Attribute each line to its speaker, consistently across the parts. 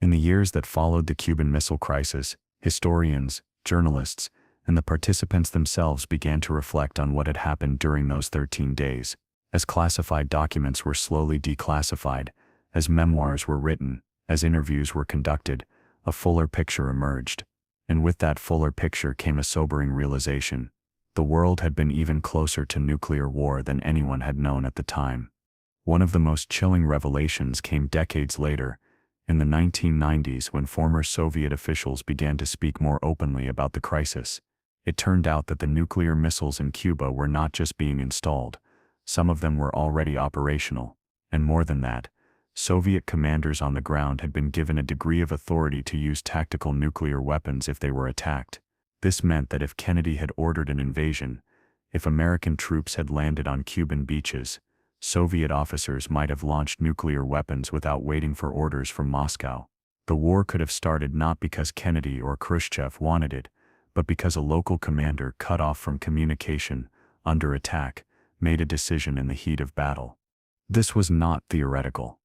Speaker 1: In the years that followed the Cuban Missile Crisis, historians, journalists, and the participants themselves began to reflect on what had happened during those 13 days. As classified documents were slowly declassified, as memoirs were written, as interviews were conducted, a fuller picture emerged. And with that fuller picture came a sobering realization. The world had been even closer to nuclear war than anyone had known at the time. One of the most chilling revelations came decades later, in the 1990s, when former Soviet officials began to speak more openly about the crisis. It turned out that the nuclear missiles in Cuba were not just being installed, some of them were already operational. And more than that, Soviet commanders on the ground had been given a degree of authority to use tactical nuclear weapons if they were attacked. This meant that if Kennedy had ordered an invasion, if American troops had landed on Cuban beaches, Soviet officers might have launched nuclear weapons without waiting for orders from Moscow. The war could have started not because Kennedy or Khrushchev wanted it, but because a local commander cut off from communication, under attack, made a decision in the heat of battle. This was not theoretical.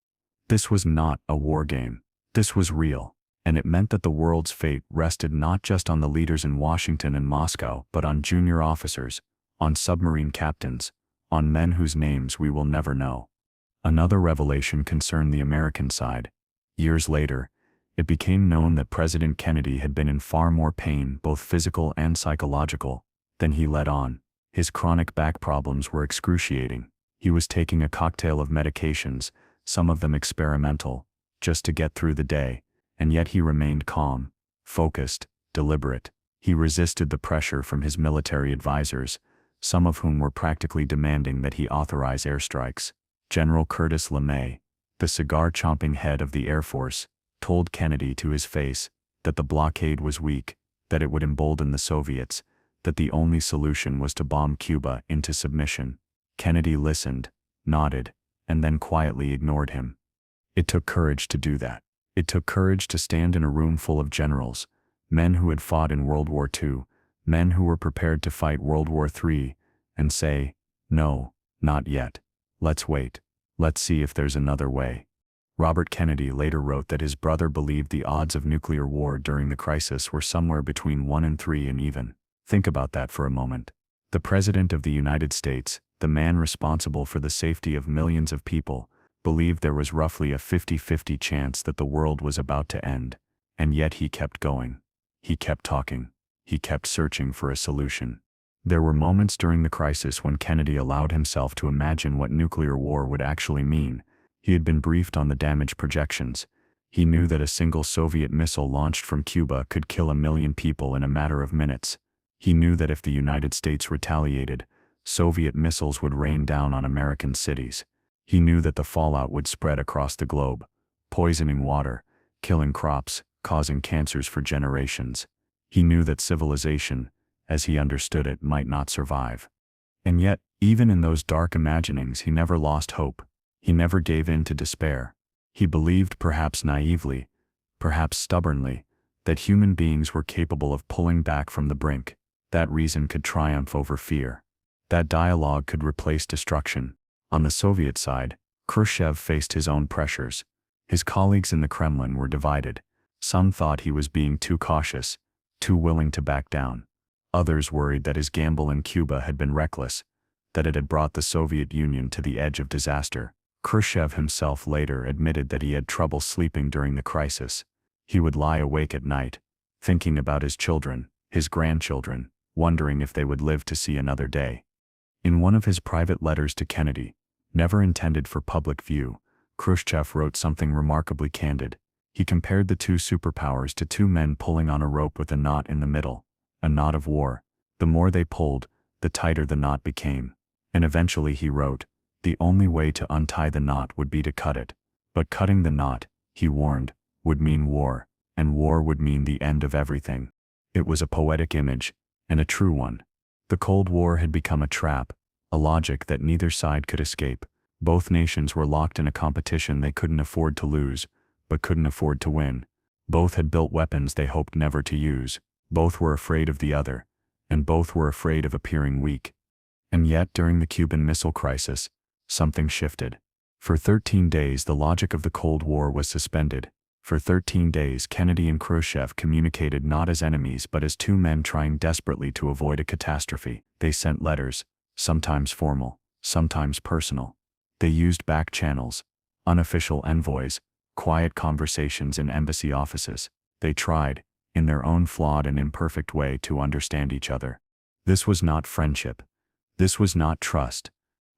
Speaker 1: This was not a war game. This was real. And it meant that the world's fate rested not just on the leaders in Washington and Moscow, but on junior officers, on submarine captains, on men whose names we will never know. Another revelation concerned the American side. Years later, it became known that President Kennedy had been in far more pain, both physical and psychological, than he let on. His chronic back problems were excruciating. He was taking a cocktail of medications, some of them experimental, just to get through the day. And yet he remained calm, focused, deliberate. He resisted the pressure from his military advisors, some of whom were practically demanding that he authorize airstrikes. General Curtis LeMay, the cigar-chomping head of the Air Force, told Kennedy to his face that the blockade was weak, that it would embolden the Soviets, that the only solution was to bomb Cuba into submission. Kennedy listened, nodded, and then quietly ignored him. It took courage to do that. It took courage to stand in a room full of generals, men who had fought in World War II, men who were prepared to fight World War III, and say, "No, not yet. Let's wait. Let's see if there's another way." Robert Kennedy later wrote that his brother believed the odds of nuclear war during the crisis were somewhere between 1 and 3 and even. Think about that for a moment. The President of the United States, the man responsible for the safety of millions of people, believed there was roughly a 50-50 chance that the world was about to end, and yet he kept going. He kept talking. He kept searching for a solution. There were moments during the crisis when Kennedy allowed himself to imagine what nuclear war would actually mean. He had been briefed on the damage projections. He knew that a single Soviet missile launched from Cuba could kill 1 million people in a matter of minutes. He knew that if the United States retaliated, Soviet missiles would rain down on American cities. He knew that the fallout would spread across the globe, poisoning water, killing crops, causing cancers for generations. He knew that civilization, as he understood it, might not survive. And yet, even in those dark imaginings, he never lost hope. He never gave in to despair. He believed, perhaps naively, perhaps stubbornly, that human beings were capable of pulling back from the brink, that reason could triumph over fear, that dialogue could replace destruction. On the Soviet side, Khrushchev faced his own pressures. His colleagues in the Kremlin were divided. Some thought he was being too cautious, too willing to back down. Others worried that his gamble in Cuba had been reckless, that it had brought the Soviet Union to the edge of disaster. Khrushchev himself later admitted that he had trouble sleeping during the crisis. He would lie awake at night, thinking about his children, his grandchildren, wondering if they would live to see another day. In one of his private letters to Kennedy, never intended for public view, Khrushchev wrote something remarkably candid. He compared the two superpowers to two men pulling on a rope with a knot in the middle, a knot of war. The more they pulled, the tighter the knot became. And eventually he wrote, the only way to untie the knot would be to cut it. But cutting the knot, he warned, would mean war, and war would mean the end of everything. It was a poetic image, and a true one. The Cold War had become a trap, a logic that neither side could escape. Both nations were locked in a competition they couldn't afford to lose, but couldn't afford to win. Both had built weapons they hoped never to use. Both were afraid of the other, and both were afraid of appearing weak. And yet, during the Cuban Missile Crisis, something shifted. For 13 days the logic of the Cold War was suspended. For 13 days, Kennedy and Khrushchev communicated not as enemies but as two men trying desperately to avoid a catastrophe. They sent letters, sometimes formal, sometimes personal. They used back channels, unofficial envoys, quiet conversations in embassy offices. They tried, in their own flawed and imperfect way, to understand each other. This was not friendship. This was not trust.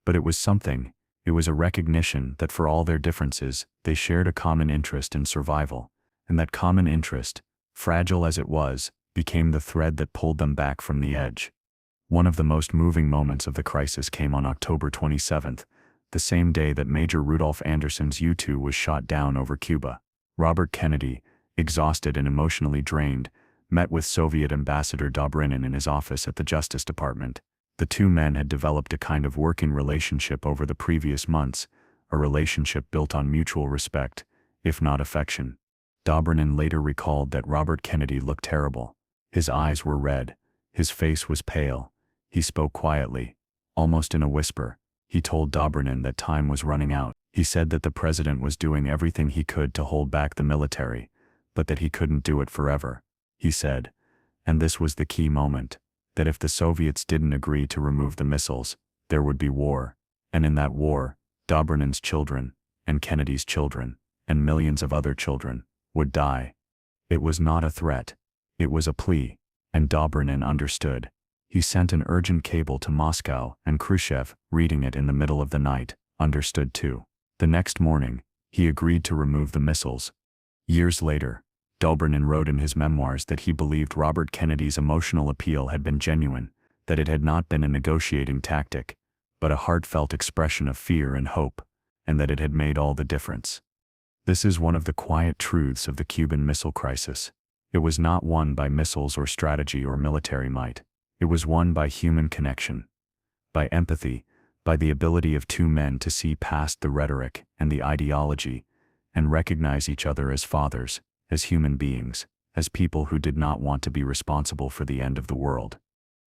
Speaker 1: But it was something. It was a recognition that for all their differences, they shared a common interest in survival, and that common interest, fragile as it was, became the thread that pulled them back from the edge. One of the most moving moments of the crisis came on October 27th, the same day that Major Rudolph Anderson's U-2 was shot down over Cuba. Robert Kennedy, exhausted and emotionally drained, met with Soviet Ambassador Dobrynin in his office at the Justice Department. The two men had developed a kind of working relationship over the previous months, a relationship built on mutual respect, if not affection. Dobrynin later recalled that Robert Kennedy looked terrible. His eyes were red, his face was pale. He spoke quietly, almost in a whisper. He told Dobrynin that time was running out. He said that the president was doing everything he could to hold back the military, but that he couldn't do it forever. He said, and this was the key moment, that if the Soviets didn't agree to remove the missiles, there would be war, and in that war, Dobrynin's children, and Kennedy's children, and millions of other children, would die. It was not a threat. It was a plea, and Dobrynin understood. He sent an urgent cable to Moscow, and Khrushchev, reading it in the middle of the night, understood too. The next morning, he agreed to remove the missiles. Years later, Dobrynin wrote in his memoirs that he believed Robert Kennedy's emotional appeal had been genuine, that it had not been a negotiating tactic, but a heartfelt expression of fear and hope, and that it had made all the difference. This is one of the quiet truths of the Cuban Missile Crisis. It was not won by missiles or strategy or military might. It was won by human connection, by empathy, by the ability of two men to see past the rhetoric and the ideology, and recognize each other as fathers, as human beings, as people who did not want to be responsible for the end of the world.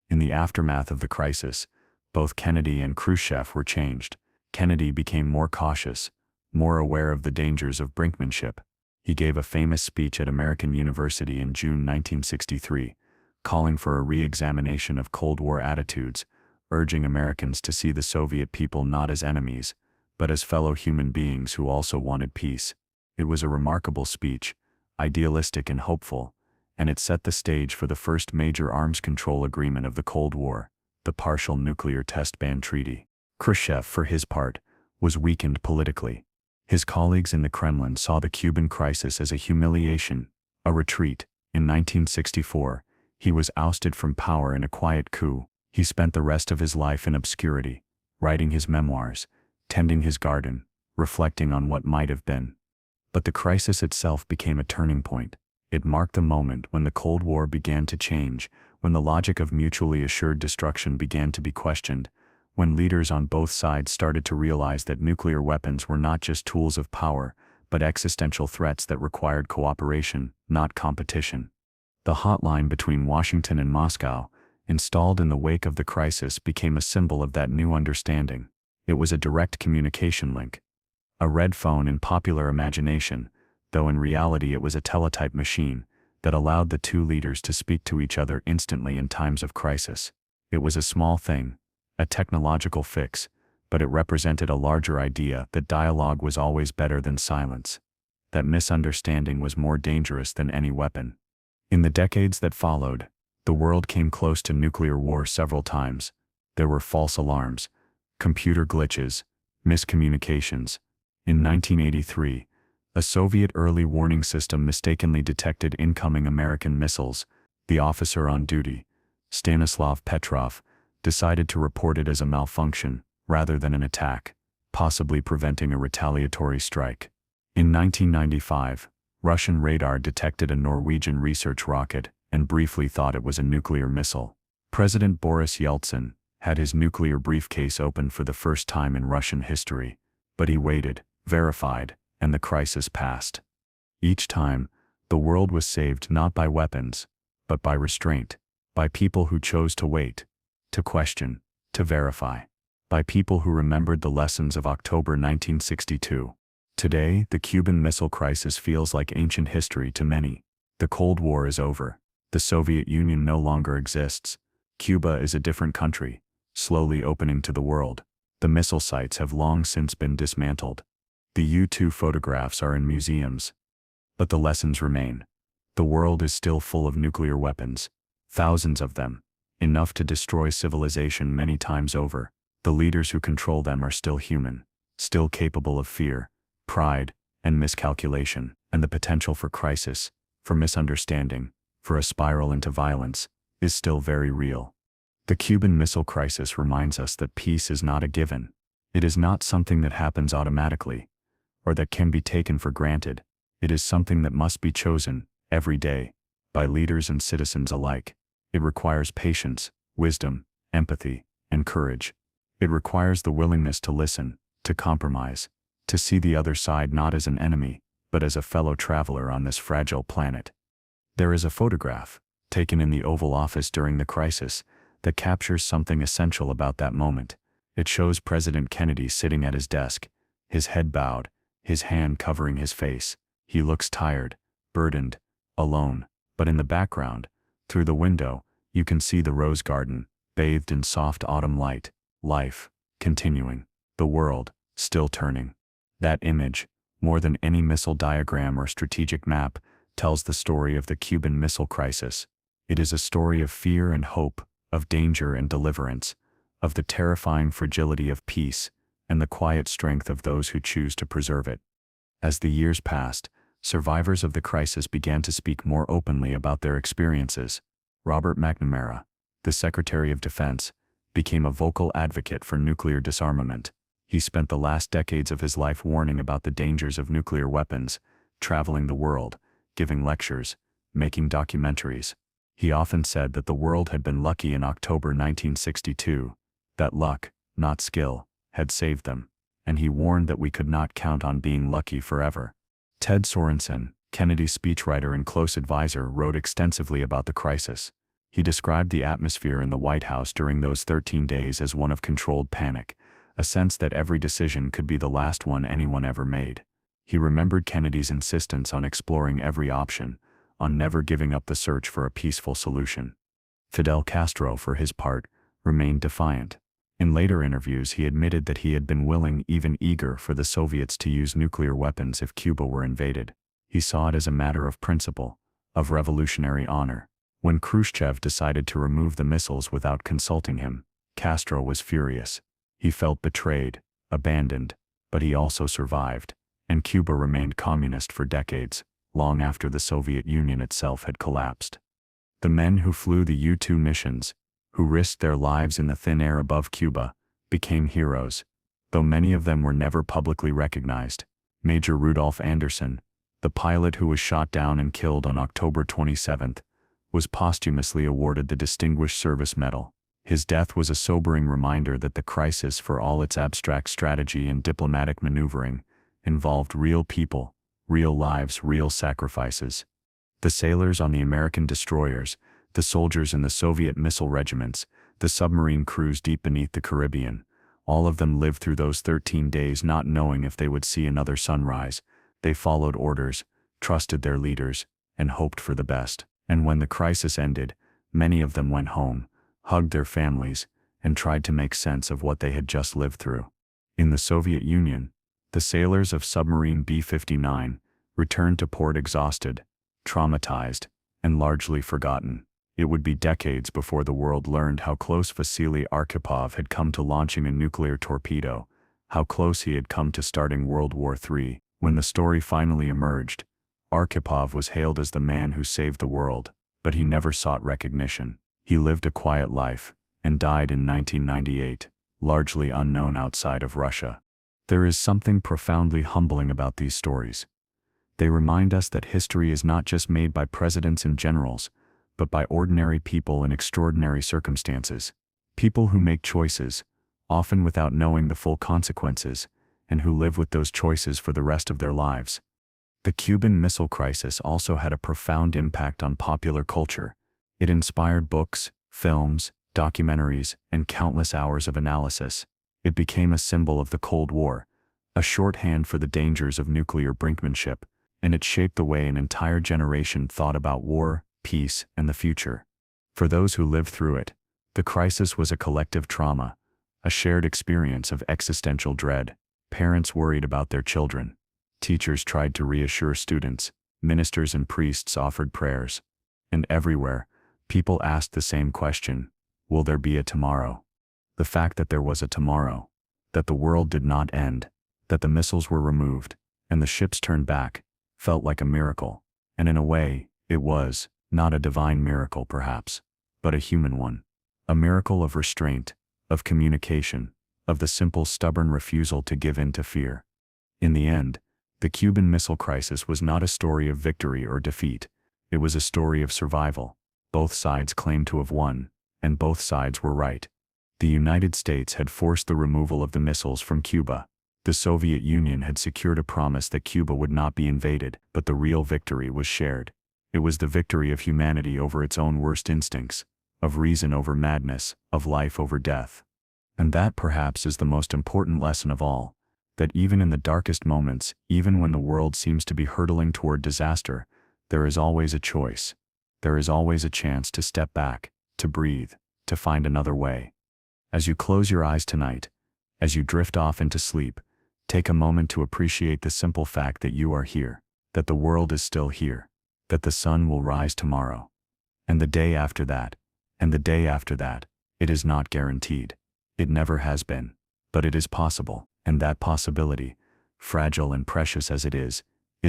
Speaker 1: In the aftermath of the crisis, both Kennedy and Khrushchev were changed. Kennedy became more cautious, more aware of the dangers of brinkmanship. He gave a famous speech at American University in June 1963, calling for a re-examination of Cold War attitudes, urging Americans to see the Soviet people not as enemies, but as fellow human beings who also wanted peace. It was a remarkable speech, idealistic and hopeful, and it set the stage for the first major arms control agreement of the Cold War, the Partial Nuclear Test Ban Treaty. Khrushchev, for his part, was weakened politically. His colleagues in the Kremlin saw the Cuban crisis as a humiliation, a retreat. In 1964, he was ousted from power in a quiet coup. He spent the rest of his life in obscurity, writing his memoirs, tending his garden, reflecting on what might have been. But the crisis itself became a turning point. It marked the moment when the Cold War began to change, when the logic of mutually assured destruction began to be questioned, when leaders on both sides started to realize that nuclear weapons were not just tools of power, but existential threats that required cooperation, not competition. The hotline between Washington and Moscow, installed in the wake of the crisis, became a symbol of that new understanding. It was a direct communication link. A red phone in popular imagination, though in reality it was a teletype machine, that allowed the two leaders to speak to each other instantly in times of crisis. It was a small thing, a technological fix, but it represented a larger idea that dialogue was always better than silence, that misunderstanding was more dangerous than any weapon. In the decades that followed, the world came close to nuclear war several times. There were false alarms, computer glitches, miscommunications. In 1983, a Soviet early warning system mistakenly detected incoming American missiles. The officer on duty, Stanislav Petrov, decided to report it as a malfunction, rather than an attack, possibly preventing a retaliatory strike. In 1995, Russian radar detected a Norwegian research rocket and briefly thought it was a nuclear missile. President Boris Yeltsin had his nuclear briefcase opened for the first time in Russian history, but he waited, verified, and the crisis passed. Each time, the world was saved not by weapons, but by restraint, by people who chose to wait, to question, to verify, by people who remembered the lessons of October 1962. Today, the Cuban Missile Crisis feels like ancient history to many. The Cold War is over. The Soviet Union no longer exists. Cuba is a different country, slowly opening to the world. The missile sites have long since been dismantled. The U-2 photographs are in museums. But the lessons remain. The world is still full of nuclear weapons. Thousands of them. Enough to destroy civilization many times over. The leaders who control them are still human, still capable of fear, pride, and miscalculation, and the potential for crisis, for misunderstanding, for a spiral into violence, is still very real. The Cuban Missile Crisis reminds us that peace is not a given. It is not something that happens automatically, or that can be taken for granted. It is something that must be chosen, every day, by leaders and citizens alike. It requires patience, wisdom, empathy, and courage. It requires the willingness to listen, to compromise, to see the other side not as an enemy, but as a fellow traveler on this fragile planet. There is a photograph, taken in the Oval Office during the crisis, that captures something essential about that moment. It shows President Kennedy sitting at his desk, his head bowed, his hand covering his face. He looks tired, burdened, alone, but in the background, through the window, you can see the rose garden, bathed in soft autumn light, life, continuing, the world, still turning. That image, more than any missile diagram or strategic map, tells the story of the Cuban Missile Crisis. It is a story of fear and hope, of danger and deliverance, of the terrifying fragility of peace, and the quiet strength of those who choose to preserve it. As the years passed, survivors of the crisis began to speak more openly about their experiences. Robert McNamara, the Secretary of Defense, became a vocal advocate for nuclear disarmament. He spent the last decades of his life warning about the dangers of nuclear weapons, traveling the world, giving lectures, making documentaries. He often said that the world had been lucky in October 1962, that luck, not skill, had saved them, and he warned that we could not count on being lucky forever. Ted Sorensen, Kennedy's speechwriter and close advisor, wrote extensively about the crisis. He described the atmosphere in the White House during those 13 days as one of controlled panic, a sense that every decision could be the last one anyone ever made. He remembered Kennedy's insistence on exploring every option, on never giving up the search for a peaceful solution. Fidel Castro, for his part, remained defiant. In later interviews, he admitted that he had been willing, even eager, for the Soviets to use nuclear weapons if Cuba were invaded. He saw it as a matter of principle, of revolutionary honor. When Khrushchev decided to remove the missiles without consulting him, Castro was furious. He felt betrayed, abandoned, but he also survived, and Cuba remained communist for decades, long after the Soviet Union itself had collapsed. The men who flew the U-2 missions, who risked their lives in the thin air above Cuba, became heroes, though many of them were never publicly recognized. Major Rudolf Anderson, the pilot who was shot down and killed on October 27, was posthumously awarded the Distinguished Service Medal. His death was a sobering reminder that the crisis, for all its abstract strategy and diplomatic maneuvering, involved real people, real lives, real sacrifices. The sailors on the American destroyers, the soldiers in the Soviet missile regiments, the submarine crews deep beneath the Caribbean, all of them lived through those 13 days not knowing if they would see another sunrise. They followed orders, trusted their leaders, and hoped for the best. And when the crisis ended, many of them went home, hugged their families, and tried to make sense of what they had just lived through. In the Soviet Union, the sailors of submarine B-59 returned to port exhausted, traumatized, and largely forgotten. It would be decades before the world learned how close Vasily Arkhipov had come to launching a nuclear torpedo, how close he had come to starting World War III. When the story finally emerged, Arkhipov was hailed as the man who saved the world, but he never sought recognition. He lived a quiet life, and died in 1998, largely unknown outside of Russia. There is something profoundly humbling about these stories. They remind us that history is not just made by presidents and generals, but by ordinary people in extraordinary circumstances. People who make choices, often without knowing the full consequences, and who live with those choices for the rest of their lives. The Cuban Missile Crisis also had a profound impact on popular culture. It inspired books, films, documentaries, and countless hours of analysis. It became a symbol of the Cold War, a shorthand for the dangers of nuclear brinkmanship, and it shaped the way an entire generation thought about war, peace, and the future. For those who lived through it, the crisis was a collective trauma, a shared experience of existential dread. Parents worried about their children. Teachers tried to reassure students. Ministers and priests offered prayers. And everywhere, people asked the same question: will there be a tomorrow? The fact that there was a tomorrow, that the world did not end, that the missiles were removed, and the ships turned back, felt like a miracle. And in a way, it was, not a divine miracle perhaps, but a human one. A miracle of restraint, of communication, of the simple stubborn refusal to give in to fear. In the end, the Cuban Missile Crisis was not a story of victory or defeat. It was a story of survival. Both sides claimed to have won, and both sides were right. The United States had forced the removal of the missiles from Cuba. The Soviet Union had secured a promise that Cuba would not be invaded, but the real victory was shared. It was the victory of humanity over its own worst instincts, of reason over madness, of life over death. And that perhaps is the most important lesson of all, that even in the darkest moments, even when the world seems to be hurtling toward disaster, there is always a choice. There is always a chance to step back, to breathe, to find another way. As you close your eyes tonight, as you drift off into sleep, take a moment to appreciate the simple fact that you are here, that the world is still here, that the sun will rise tomorrow. And the day after that, and the day after that, it is not guaranteed. It never has been. But it is possible, and that possibility, fragile and precious as it is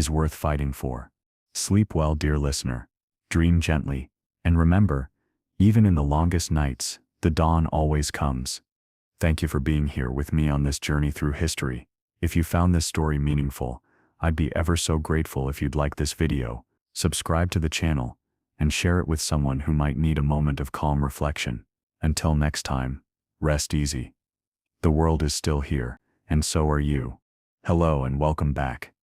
Speaker 1: worth fighting for. Sleep well, dear listener. Dream gently, and remember, even in the longest nights, the dawn always comes. Thank you for being here with me on this journey through history. If you found this story meaningful, I'd be ever so grateful if you'd like this video, subscribe to the channel, and share it with someone who might need a moment of calm reflection. Until next time, rest easy. The world is still here, and so are you. Hello and welcome back.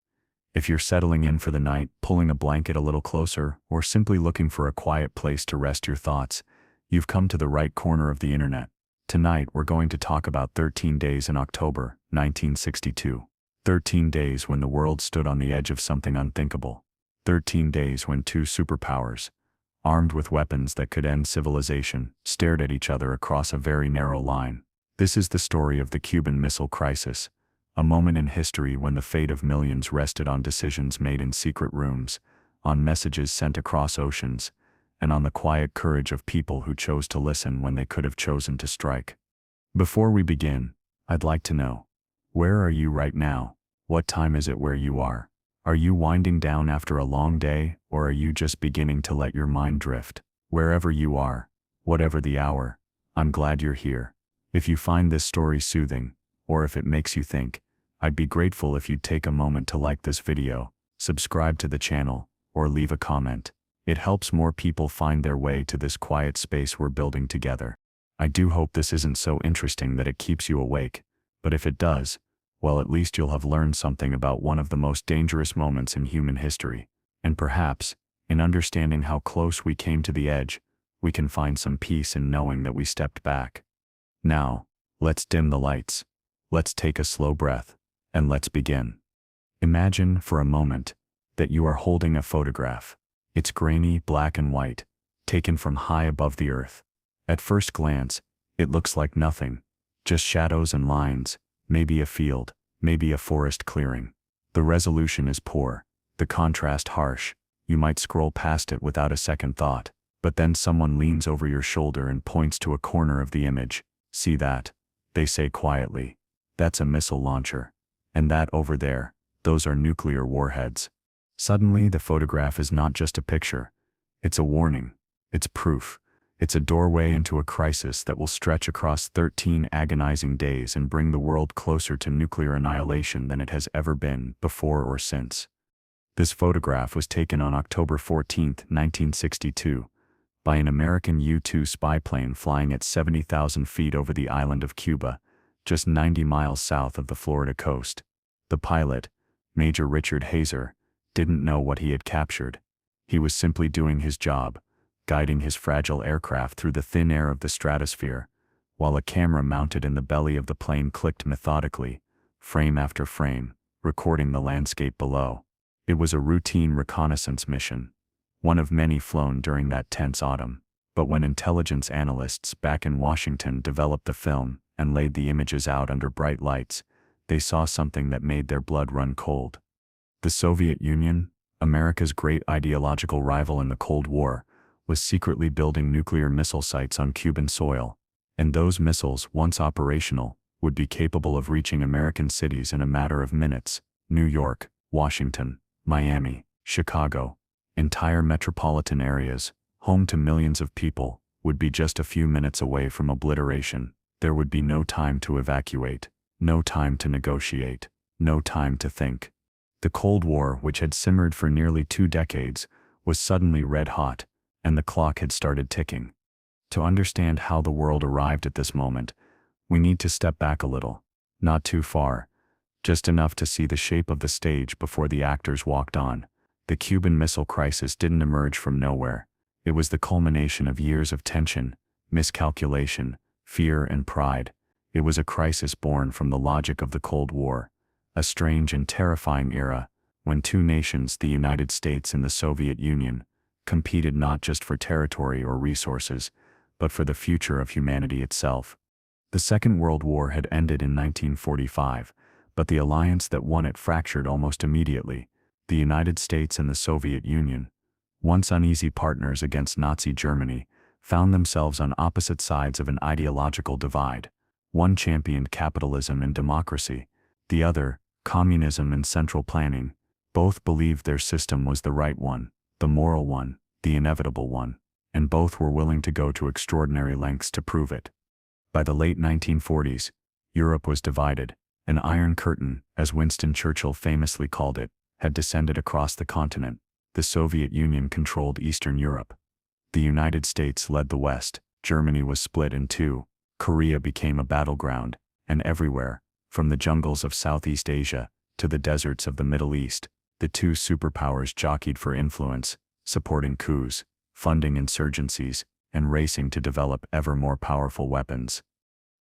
Speaker 1: If you're settling in for the night, pulling a blanket a little closer, or simply looking for a quiet place to rest your thoughts, you've come to the right corner of the internet. Tonight we're going to talk about 13 days in October, 1962. 13 days when the world stood on the edge of something unthinkable. 13 days when two superpowers, armed with weapons that could end civilization, stared at each other across a very narrow line. This is the story of the Cuban Missile Crisis, a moment in history when the fate of millions rested on decisions made in secret rooms, on messages sent across oceans, and on the quiet courage of people who chose to listen when they could have chosen to strike. Before we begin, I'd like to know, where are you right now? What time is it where you are? Are you winding down after a long day, or are you just beginning to let your mind drift? Wherever you are, whatever the hour, I'm glad you're here. If you find this story soothing, or if it makes you think, I'd be grateful if you'd take a moment to like this video, subscribe to the channel, or leave a comment. It helps more people find their way to this quiet space we're building together. I do hope this isn't so interesting that it keeps you awake, but if it does, well, at least you'll have learned something about one of the most dangerous moments in human history, and perhaps, in understanding how close we came to the edge, we can find some peace in knowing that we stepped back. Now, let's dim the lights. Let's take a slow breath, and let's begin. Imagine, for a moment, that you are holding a photograph. It's grainy, black and white, taken from high above the earth. At first glance, it looks like nothing, just shadows and lines, maybe a field, maybe a forest clearing. The resolution is poor, the contrast harsh. You might scroll past it without a second thought, but then someone leans over your shoulder and points to a corner of the image. See that? They say quietly. That's a missile launcher. And that over there, those are nuclear warheads. Suddenly, the photograph is not just a picture. It's a warning. It's proof. It's a doorway into a crisis that will stretch across 13 agonizing days and bring the world closer to nuclear annihilation than it has ever been, before or since. This photograph was taken on October 14, 1962, by an American U-2 spy plane flying at 70,000 feet over the island of Cuba, just 90 miles south of the Florida coast. The pilot, Major Richard Hazer, didn't know what he had captured. He was simply doing his job, guiding his fragile aircraft through the thin air of the stratosphere, while a camera mounted in the belly of the plane clicked methodically, frame after frame, recording the landscape below. It was a routine reconnaissance mission, one of many flown during that tense autumn. But when intelligence analysts back in Washington developed the film and laid the images out under bright lights, they saw something that made their blood run cold. The Soviet Union, America's great ideological rival in the Cold War, was secretly building nuclear missile sites on Cuban soil, and those missiles, once operational, would be capable of reaching American cities in a matter of minutes. New York, Washington, Miami, Chicago, entire metropolitan areas, home to millions of people, would be just a few minutes away from obliteration. There would be no time to evacuate, no time to negotiate, no time to think. The Cold War, which had simmered for nearly 2 decades, was suddenly red hot, and the clock had started ticking. To understand how the world arrived at this moment, we need to step back a little, not too far, just enough to see the shape of the stage before the actors walked on. The Cuban Missile Crisis didn't emerge from nowhere. It was the culmination of years of tension, miscalculation, fear and pride. It was a crisis born from the logic of the Cold War, a strange and terrifying era when two nations, the United States and the Soviet Union, competed not just for territory or resources, but for the future of humanity itself. The Second World War had ended in 1945, but the alliance that won it fractured almost immediately. The United States and the Soviet Union, once uneasy partners against Nazi Germany, found themselves on opposite sides of an ideological divide. One championed capitalism and democracy, the other, communism and central planning. Both believed their system was the right one, the moral one, the inevitable one, and both were willing to go to extraordinary lengths to prove it. By the late 1940s, Europe was divided. An Iron Curtain, as Winston Churchill famously called it, had descended across the continent. The Soviet Union controlled Eastern Europe. The United States led the West. Germany was split in two. Korea became a battleground, and everywhere, from the jungles of Southeast Asia to the deserts of the Middle East, the two superpowers jockeyed for influence, supporting coups, funding insurgencies, and racing to develop ever more powerful weapons.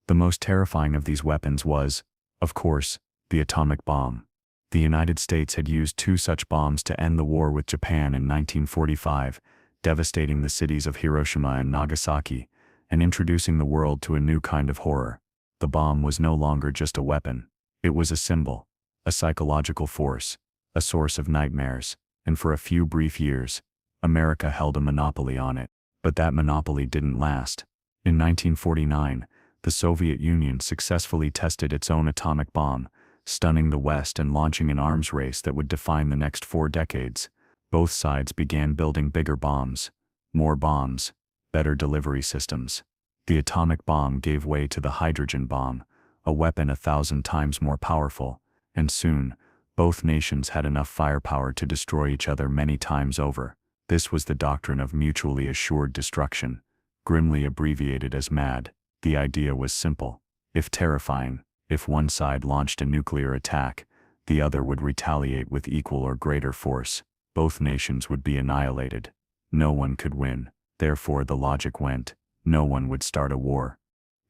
Speaker 1: The most terrifying of these weapons was, of course, the atomic bomb. The United States had used 2 such bombs to end the war with Japan in 1945, devastating the cities of Hiroshima and Nagasaki, and introducing the world to a new kind of horror. The bomb was no longer just a weapon. It was a symbol, a psychological force, a source of nightmares, and for a few brief years, America held a monopoly on it. But that monopoly didn't last. In 1949, the Soviet Union successfully tested its own atomic bomb, stunning the West and launching an arms race that would define the next 4 decades. Both sides began building bigger bombs, more bombs, better delivery systems. The atomic bomb gave way to the hydrogen bomb, a weapon 1,000 times more powerful, and soon, both nations had enough firepower to destroy each other many times over. This was the doctrine of mutually assured destruction, grimly abbreviated as MAD. The idea was simple, if terrifying. If one side launched a nuclear attack, the other would retaliate with equal or greater force. Both nations would be annihilated. No one could win. Therefore the logic went, no one would start a war.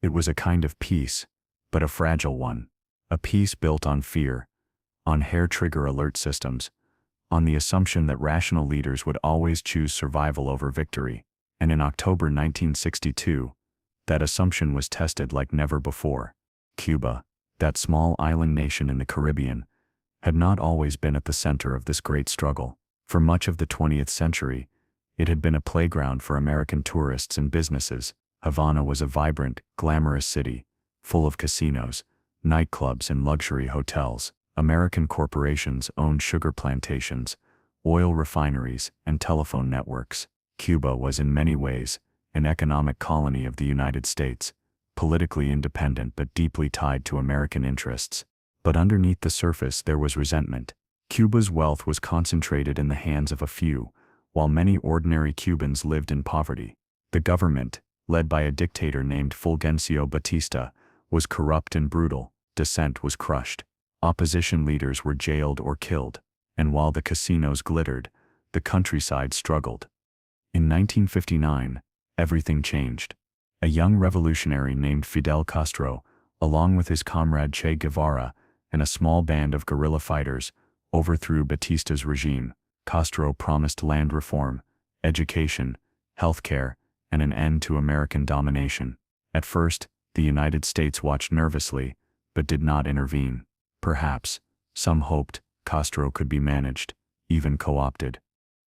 Speaker 1: It was a kind of peace, but a fragile one. A peace built on fear, on hair-trigger alert systems, on the assumption that rational leaders would always choose survival over victory. And in October 1962, that assumption was tested like never before. Cuba, that small island nation in the Caribbean, had not always been at the center of this great struggle. For much of the 20th century, it had been a playground for American tourists and businesses. Havana was a vibrant, glamorous city, full of casinos, nightclubs and luxury hotels. American corporations owned sugar plantations, oil refineries, and telephone networks. Cuba was in many ways an economic colony of the United States, politically independent but deeply tied to American interests. But underneath the surface there was resentment. Cuba's wealth was concentrated in the hands of a few, while many ordinary Cubans lived in poverty. The government, led by a dictator named Fulgencio Batista, was corrupt and brutal. Dissent was crushed. Opposition leaders were jailed or killed, and while the casinos glittered, the countryside struggled. In 1959, everything changed. A young revolutionary named Fidel Castro, along with his comrade Che Guevara, and a small band of guerrilla fighters overthrew Batista's regime. Castro promised land reform, education, healthcare, and an end to American domination. At first, the United States watched nervously, but did not intervene. Perhaps, some hoped, Castro could be managed, even co-opted.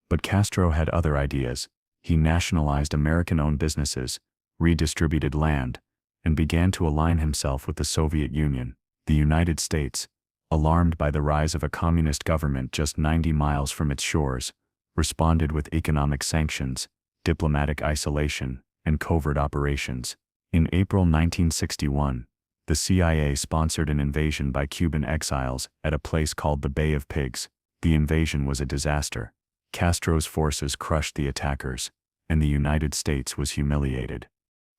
Speaker 1: But Castro had other ideas. He nationalized American-owned businesses, redistributed land, and began to align himself with the Soviet Union. The United States, alarmed by the rise of a communist government just 90 miles from its shores, responded with economic sanctions, diplomatic isolation, and covert operations. In April 1961, the CIA sponsored an invasion by Cuban exiles at a place called the Bay of Pigs. The invasion was a disaster. Castro's forces crushed the attackers, and the United States was humiliated.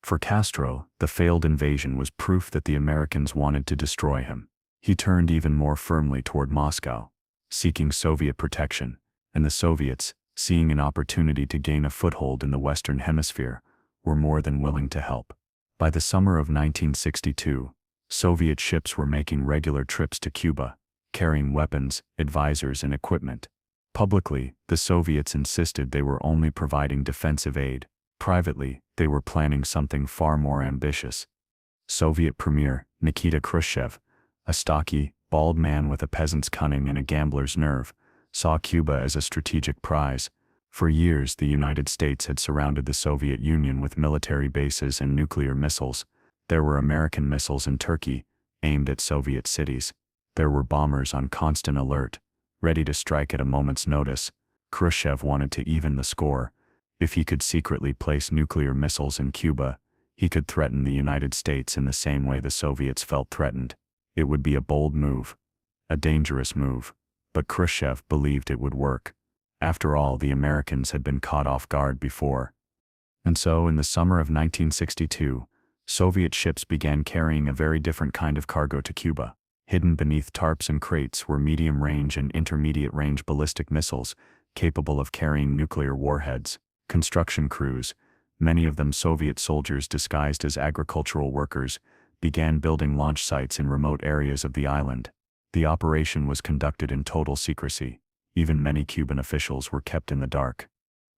Speaker 1: For Castro, the failed invasion was proof that the Americans wanted to destroy him. He turned even more firmly toward Moscow, seeking Soviet protection, and the Soviets, seeing an opportunity to gain a foothold in the Western Hemisphere, were more than willing to help. By the summer of 1962, Soviet ships were making regular trips to Cuba, carrying weapons, advisors, and equipment. Publicly, the Soviets insisted they were only providing defensive aid. Privately, they were planning something far more ambitious. Soviet Premier Nikita Khrushchev, a stocky, bald man with a peasant's cunning and a gambler's nerve, saw Cuba as a strategic prize. For years, the United States had surrounded the Soviet Union with military bases and nuclear missiles. There were American missiles in Turkey, aimed at Soviet cities. There were bombers on constant alert, ready to strike at a moment's notice. Khrushchev wanted to even the score. If he could secretly place nuclear missiles in Cuba, he could threaten the United States in the same way the Soviets felt threatened. It would be a bold move, a dangerous move, but Khrushchev believed it would work. After all, the Americans had been caught off guard before. And so, in the summer of 1962, Soviet ships began carrying a very different kind of cargo to Cuba. Hidden beneath tarps and crates were medium-range and intermediate-range ballistic missiles capable of carrying nuclear warheads. Construction crews, many of them Soviet soldiers disguised as agricultural workers, began building launch sites in remote areas of the island. The operation was conducted in total secrecy. Even many Cuban officials were kept in the dark.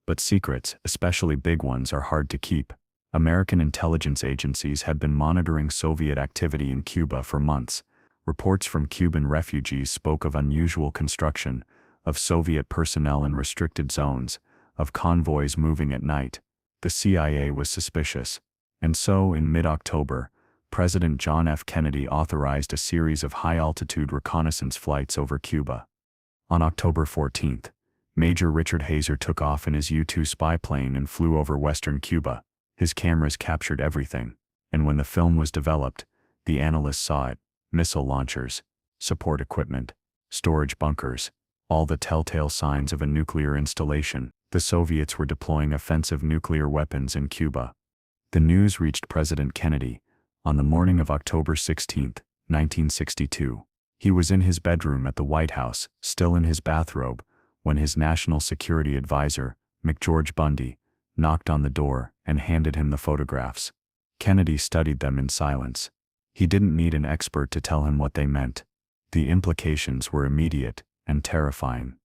Speaker 1: But secrets, especially big ones, are hard to keep. American intelligence agencies had been monitoring Soviet activity in Cuba for months. Reports from Cuban refugees spoke of unusual construction, of Soviet personnel in restricted zones, of convoys moving at night. The CIA was suspicious. And so, in mid-October, President John F. Kennedy authorized a series of high-altitude reconnaissance flights over Cuba. On October 14th, Major Richard Hazer took off in his U-2 spy plane and flew over western Cuba. His cameras captured everything, and when the film was developed, the analysts saw it: missile launchers, support equipment, storage bunkers, all the telltale signs of a nuclear installation. The Soviets were deploying offensive nuclear weapons in Cuba. The news reached President Kennedy on the morning of October 16, 1962. He was in his bedroom at the White House, still in his bathrobe, when his national security advisor, McGeorge Bundy, knocked on the door and handed him the photographs. Kennedy studied them in silence. He didn't need an expert to tell him what they meant. The implications were immediate and terrifying.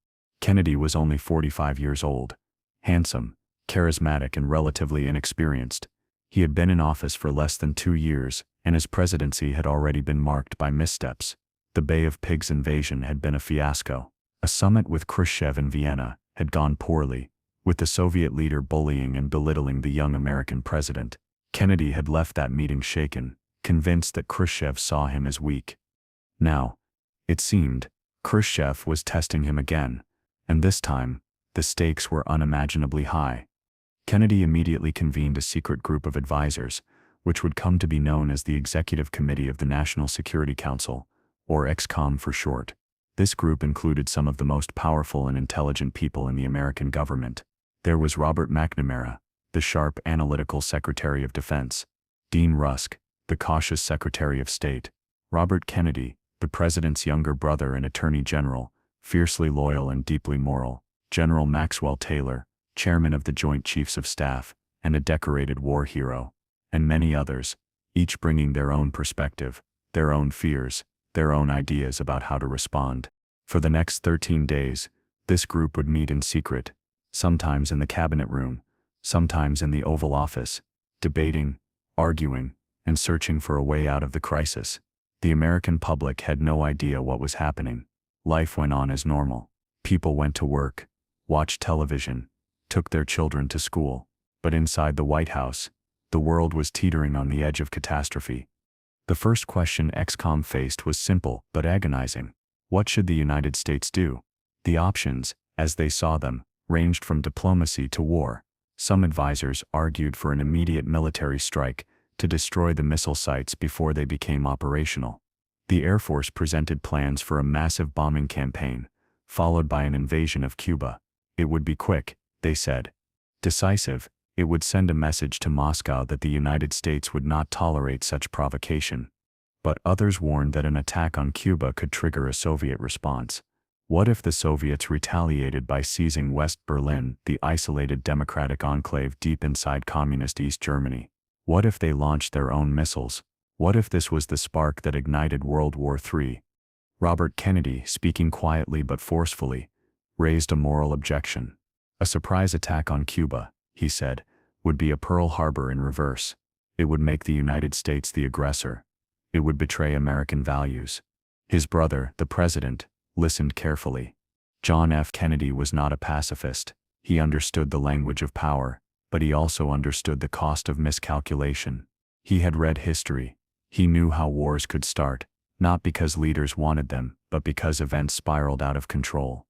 Speaker 1: Kennedy was only 45 years old, handsome, charismatic, and relatively inexperienced. He had been in office for less than 2 years, and his presidency had already been marked by missteps. The Bay of Pigs invasion had been a fiasco. A summit with Khrushchev in Vienna had gone poorly, with the Soviet leader bullying and belittling the young American president. Kennedy had left that meeting shaken, convinced that Khrushchev saw him as weak. Now, it seemed, Khrushchev was testing him again, and this time, the stakes were unimaginably high. Kennedy immediately convened a secret group of advisors, which would come to be known as the Executive Committee of the National Security Council, or EXCOM for short. This group included some of the most powerful and intelligent people in the American government. There was Robert McNamara, the sharp, analytical Secretary of Defense; Dean Rusk, the cautious Secretary of State; Robert Kennedy, the President's younger brother and Attorney General, fiercely loyal and deeply moral; General Maxwell Taylor, Chairman of the Joint Chiefs of Staff, and a decorated war hero; and many others, each bringing their own perspective, their own fears, their own ideas about how to respond. For the next 13 days, this group would meet in secret, sometimes in the cabinet room, sometimes in the Oval Office, debating, arguing, and searching for a way out of the crisis. The American public had no idea what was happening. Life went on as normal. People went to work, watched television, took their children to school. But inside the White House, the world was teetering on the edge of catastrophe. The first question XCOM faced was simple but agonizing. What should the United States do? The options, as they saw them, ranged from diplomacy to war. Some advisors argued for an immediate military strike to destroy the missile sites before they became operational. The Air Force presented plans for a massive bombing campaign, followed by an invasion of Cuba. It would be quick, they said. Decisive. It would send a message to Moscow that the United States would not tolerate such provocation. But others warned that an attack on Cuba could trigger a Soviet response. What if the Soviets retaliated by seizing West Berlin, the isolated democratic enclave deep inside communist East Germany? What if they launched their own missiles? What if this was the spark that ignited World War III? Robert Kennedy, speaking quietly but forcefully, raised a moral objection. A surprise attack on Cuba, he said, would be a Pearl Harbor in reverse. It would make the United States the aggressor. It would betray American values. His brother, the president, listened carefully. John F. Kennedy was not a pacifist. He understood the language of power, but he also understood the cost of miscalculation. He had read history. He knew how wars could start, not because leaders wanted them, but because events spiraled out of control.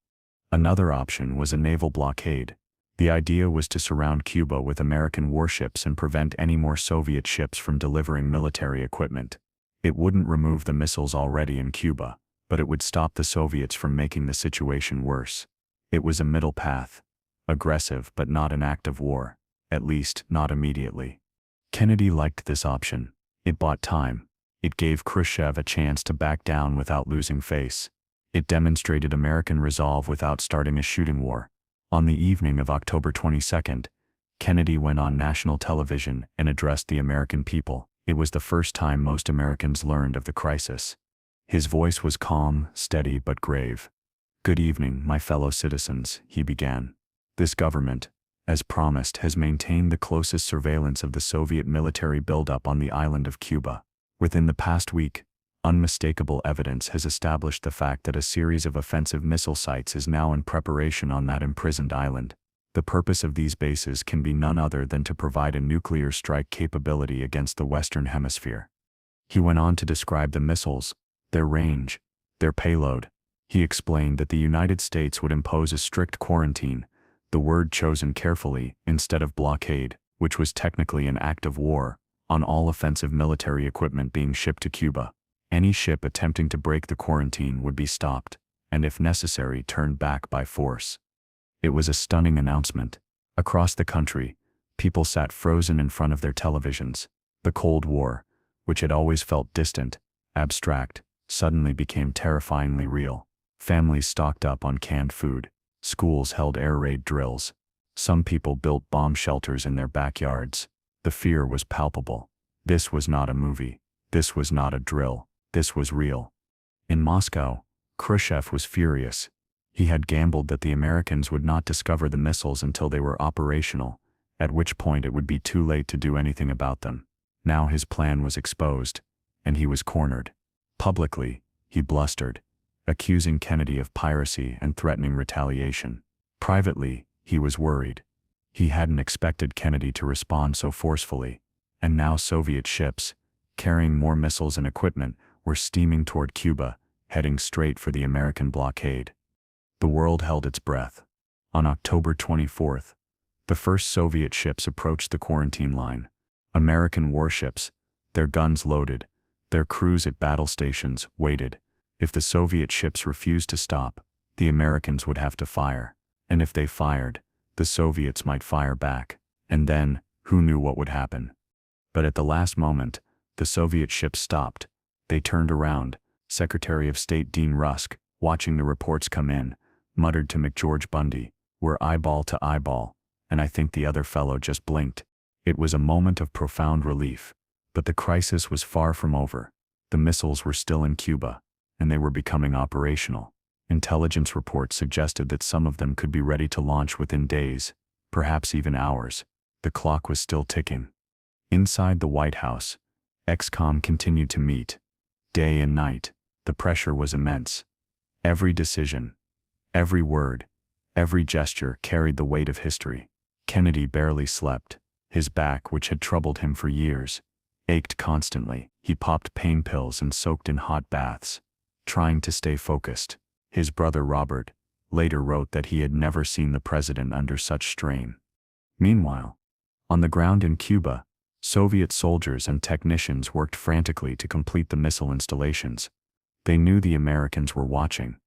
Speaker 1: Another option was a naval blockade. The idea was to surround Cuba with American warships and prevent any more Soviet ships from delivering military equipment. It wouldn't remove the missiles already in Cuba, but it would stop the Soviets from making the situation worse. It was a middle path. Aggressive but not an act of war, at least not immediately. Kennedy liked this option. It bought time. It gave Khrushchev a chance to back down without losing face. It demonstrated American resolve without starting a shooting war. On the evening of October 22, Kennedy went on national television and addressed the American people. It was the first time most Americans learned of the crisis. His voice was calm, steady, but grave. "Good evening, my fellow citizens," he began. "This government, as promised, has maintained the closest surveillance of the Soviet military buildup on the island of Cuba. Within the past week, unmistakable evidence has established the fact that a series of offensive missile sites is now in preparation on that imprisoned island. The purpose of these bases can be none other than to provide a nuclear strike capability against the Western Hemisphere." He went on to describe the missiles, their range, their payload. He explained that the United States would impose a strict quarantine, the word chosen carefully, instead of blockade, which was technically an act of war, on all offensive military equipment being shipped to Cuba. Any ship attempting to break the quarantine would be stopped, and if necessary turned back by force. It was a stunning announcement. Across the country, people sat frozen in front of their televisions. The Cold War, which had always felt distant, abstract, suddenly became terrifyingly real. Families stocked up on canned food. Schools held air raid drills. Some people built bomb shelters in their backyards. The fear was palpable. This was not a movie. This was not a drill. This was real. In Moscow, Khrushchev was furious. He had gambled that the Americans would not discover the missiles until they were operational, at which point it would be too late to do anything about them. Now his plan was exposed, and he was cornered. Publicly, he blustered, accusing Kennedy of piracy and threatening retaliation. Privately, he was worried. He hadn't expected Kennedy to respond so forcefully, and now Soviet ships, carrying more missiles and equipment, were steaming toward Cuba, heading straight for the American blockade. The world held its breath. On October 24th, the first Soviet ships approached the quarantine line. American warships, their guns loaded, their crews at battle stations, waited. If the Soviet ships refused to stop, the Americans would have to fire. And if they fired, the Soviets might fire back. And then, who knew what would happen? But at the last moment, the Soviet ships stopped. They turned around. Secretary of State Dean Rusk, watching the reports come in, muttered to McGeorge Bundy, "We're eyeball to eyeball," and I think the other fellow just blinked. It was a moment of profound relief. But the crisis was far from over. The missiles were still in Cuba. and they were becoming operational. Intelligence reports suggested that some of them could be ready to launch within days, perhaps even hours. The clock was still ticking. Inside the White House, ExComm continued to meet. Day and night, the pressure was immense. Every decision, every word, every gesture carried the weight of history. Kennedy barely slept. His back, which had troubled him for years, ached constantly. He popped pain pills and soaked in hot baths, trying to stay focused. His brother Robert later wrote that he had never seen the president under such strain. Meanwhile, on the ground in Cuba, Soviet soldiers and technicians worked frantically to complete the missile installations. They knew the Americans were watching.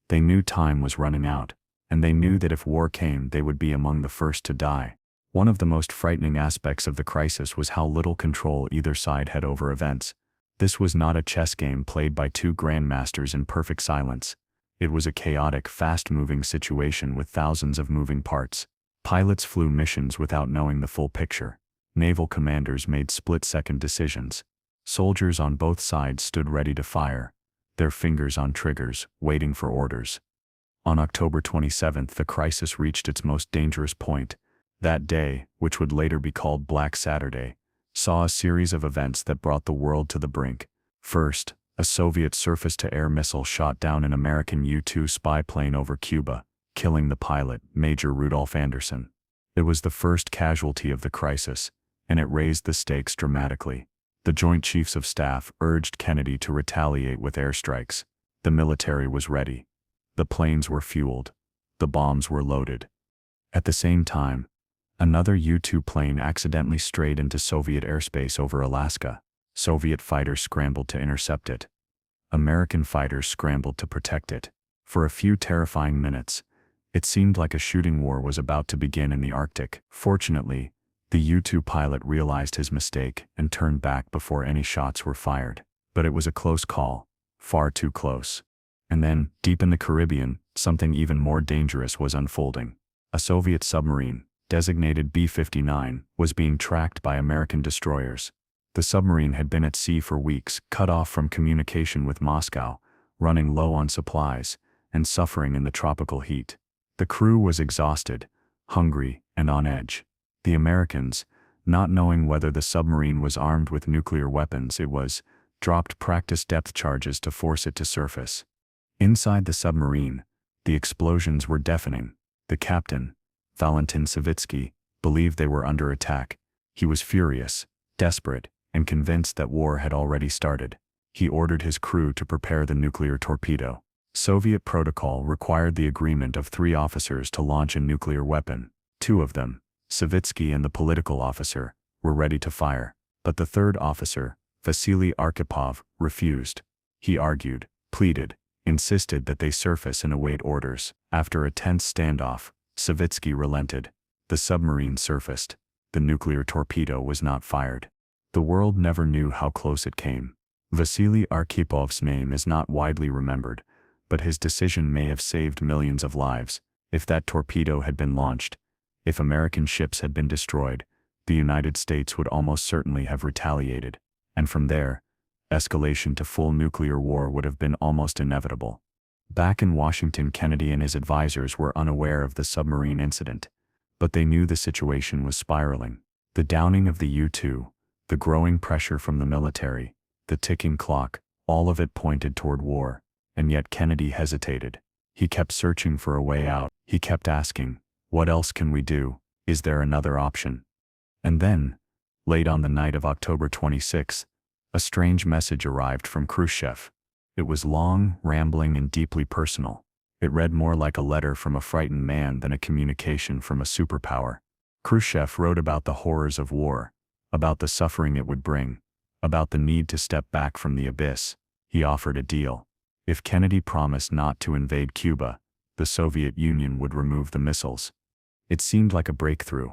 Speaker 1: They knew time was running out, and they knew that if war came, they would be among the first to die. One of the most frightening aspects of the crisis was how little control either side had over events. This was not a chess game played by two grandmasters in perfect silence. It was a chaotic, fast-moving situation with thousands of moving parts. Pilots flew missions without knowing the full picture. Naval commanders made split-second decisions. Soldiers on both sides stood ready to fire, their fingers on triggers, waiting for orders. On October 27th, the crisis reached its most dangerous point. That day, which would later be called Black Saturday, saw a series of events that brought the world to the brink. First, a Soviet surface-to-air missile shot down an American U-2 spy plane over Cuba, killing the pilot, Major Rudolph Anderson. It was the first casualty of the crisis, and it raised the stakes dramatically. The Joint Chiefs of Staff urged Kennedy to retaliate with airstrikes. The military was ready. The planes were fueled. The bombs were loaded. At the same time, another U-2 plane accidentally strayed into Soviet airspace over Alaska. Soviet fighters scrambled to intercept it. American fighters scrambled to protect it. For a few terrifying minutes, it seemed like a shooting war was about to begin in the Arctic. Fortunately, the U-2 pilot realized his mistake and turned back before any shots were fired. But it was a close call, far too close. And then, deep in the Caribbean, something even more dangerous was unfolding. A Soviet submarine, designated B-59, was being tracked by American destroyers. The submarine had been at sea for weeks, cut off from communication with Moscow, running low on supplies, and suffering in the tropical heat. The crew was exhausted, hungry, and on edge. The Americans, not knowing whether the submarine was armed with nuclear weapons, dropped practice depth charges to force it to surface. Inside the submarine, the explosions were deafening. The captain, Valentin Savitsky, believed they were under attack. He was furious, desperate, and convinced that war had already started. He ordered his crew to prepare the nuclear torpedo. Soviet protocol required the agreement of 3 officers to launch a nuclear weapon. 2 of them, Savitsky and the political officer, were ready to fire, but the 3rd officer, Vasily Arkhipov, refused. He argued, pleaded, insisted that they surface and await orders. After a tense standoff, Savitsky relented. The submarine surfaced. The nuclear torpedo was not fired. The world never knew how close it came. Vasily Arkhipov's name is not widely remembered, but his decision may have saved millions of lives. If that torpedo had been launched, if American ships had been destroyed, the United States would almost certainly have retaliated. And from there, escalation to full nuclear war would have been almost inevitable. Back in Washington, Kennedy and his advisors were unaware of the submarine incident, but they knew the situation was spiraling. The downing of the U-2, the growing pressure from the military, the ticking clock, all of it pointed toward war. And yet Kennedy hesitated. He kept searching for a way out. He kept asking, what else can we do? Is there another option? And then, late on the night of October 26, a strange message arrived from Khrushchev. It was long, rambling, and deeply personal. It read more like a letter from a frightened man than a communication from a superpower. Khrushchev wrote about the horrors of war, about the suffering it would bring, about the need to step back from the abyss. He offered a deal. If Kennedy promised not to invade Cuba, the Soviet Union would remove the missiles. It seemed like a breakthrough.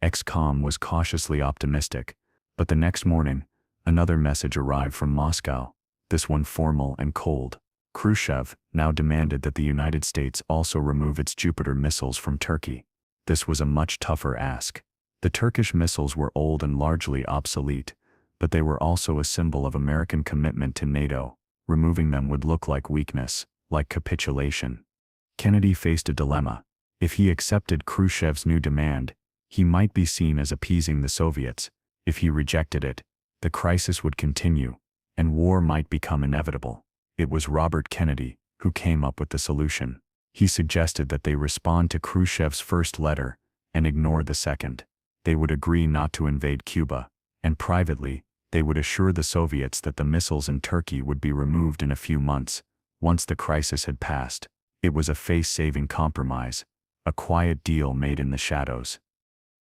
Speaker 1: ExComm was cautiously optimistic, but the next morning, another message arrived from Moscow, this one formal and cold. Khrushchev now demanded that the United States also remove its Jupiter missiles from Turkey. This was a much tougher ask. The Turkish missiles were old and largely obsolete, but they were also a symbol of American commitment to NATO, Removing them would look like weakness, like capitulation. Kennedy faced a dilemma. If he accepted Khrushchev's new demand, he might be seen as appeasing the Soviets. If he rejected it, the crisis would continue, and war might become inevitable. It was Robert Kennedy who came up with the solution. He suggested that they respond to Khrushchev's first letter and ignore the second. They would agree not to invade Cuba, and privately, they would assure the Soviets that the missiles in Turkey would be removed in a few months, once the crisis had passed. It was a face-saving compromise, a quiet deal made in the shadows.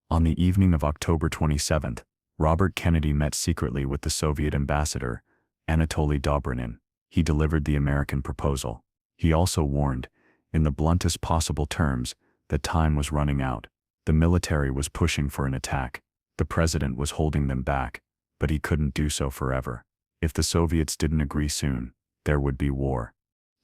Speaker 1: On the evening of October 27th, Robert Kennedy met secretly with the Soviet ambassador, Anatoly Dobrynin. He delivered the American proposal. He also warned, in the bluntest possible terms, that time was running out. The military was pushing for an attack. The president was holding them back, but he couldn't do so forever. If the Soviets didn't agree soon, there would be war.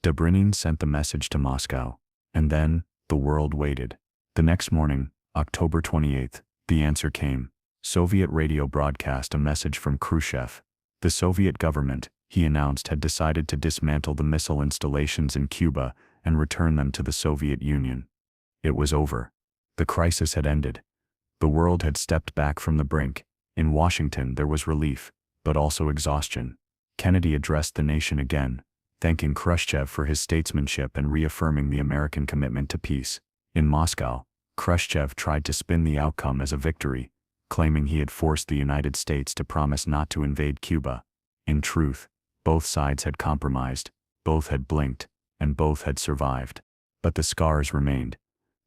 Speaker 1: Dobrynin sent the message to Moscow, and then, the world waited. The next morning, October 28th, the answer came. Soviet radio broadcast a message from Khrushchev. The Soviet government, he announced, had decided to dismantle the missile installations in Cuba and return them to the Soviet Union. It was over. The crisis had ended. The world had stepped back from the brink. In Washington there was relief, but also exhaustion. Kennedy addressed the nation again, thanking Khrushchev for his statesmanship and reaffirming the American commitment to peace. In Moscow, Khrushchev tried to spin the outcome as a victory, claiming he had forced the United States to promise not to invade Cuba. In truth, both sides had compromised, both had blinked, and both had survived. But the scars remained.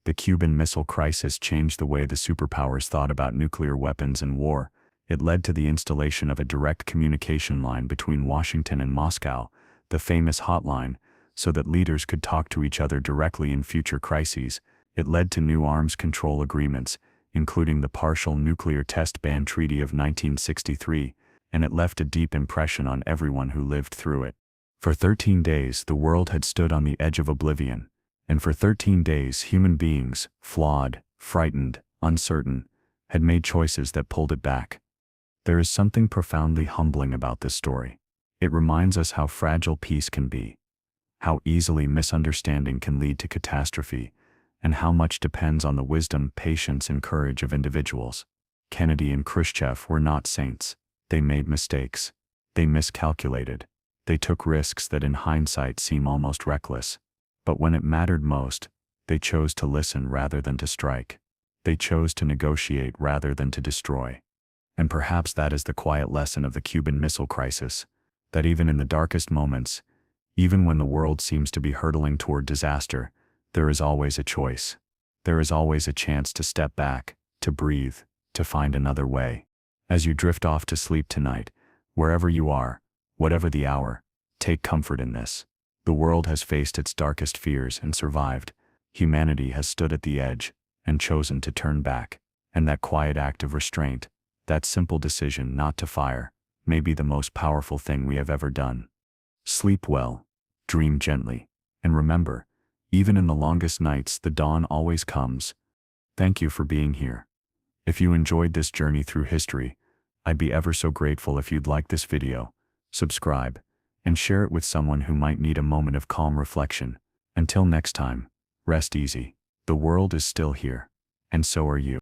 Speaker 1: The Cuban Missile Crisis changed the way the superpowers thought about nuclear weapons and war. It led to the installation of a direct communication line between Washington and Moscow, the famous hotline, so that leaders could talk to each other directly in future crises. It led to new arms control agreements, including the Partial Nuclear Test Ban Treaty of 1963, and it left a deep impression on everyone who lived through it. For 13 days the world had stood on the edge of oblivion, and for 13 days human beings, flawed, frightened, uncertain, had made choices that pulled it back. There is something profoundly humbling about this story. It reminds us how fragile peace can be, how easily misunderstanding can lead to catastrophe, and how much depends on the wisdom, patience, and courage of individuals. Kennedy and Khrushchev were not saints. They made mistakes. They miscalculated. They took risks that in hindsight seem almost reckless. But when it mattered most, they chose to listen rather than to strike. They chose to negotiate rather than to destroy. And perhaps that is the quiet lesson of the Cuban Missile Crisis, that even in the darkest moments, even when the world seems to be hurtling toward disaster, there is always a choice. There is always a chance to step back, to breathe, to find another way. As you drift off to sleep tonight, wherever you are, whatever the hour, take comfort in this. The world has faced its darkest fears and survived. Humanity has stood at the edge and chosen to turn back. And that quiet act of restraint, that simple decision not to fire, may be the most powerful thing we have ever done. Sleep well, dream gently, and remember, even in the longest nights, the dawn always comes. Thank you for being here. If you enjoyed this journey through history, I'd be ever so grateful if you'd like this video, subscribe, and share it with someone who might need a moment of calm reflection. Until next time, rest easy. The world is still here, and so are you.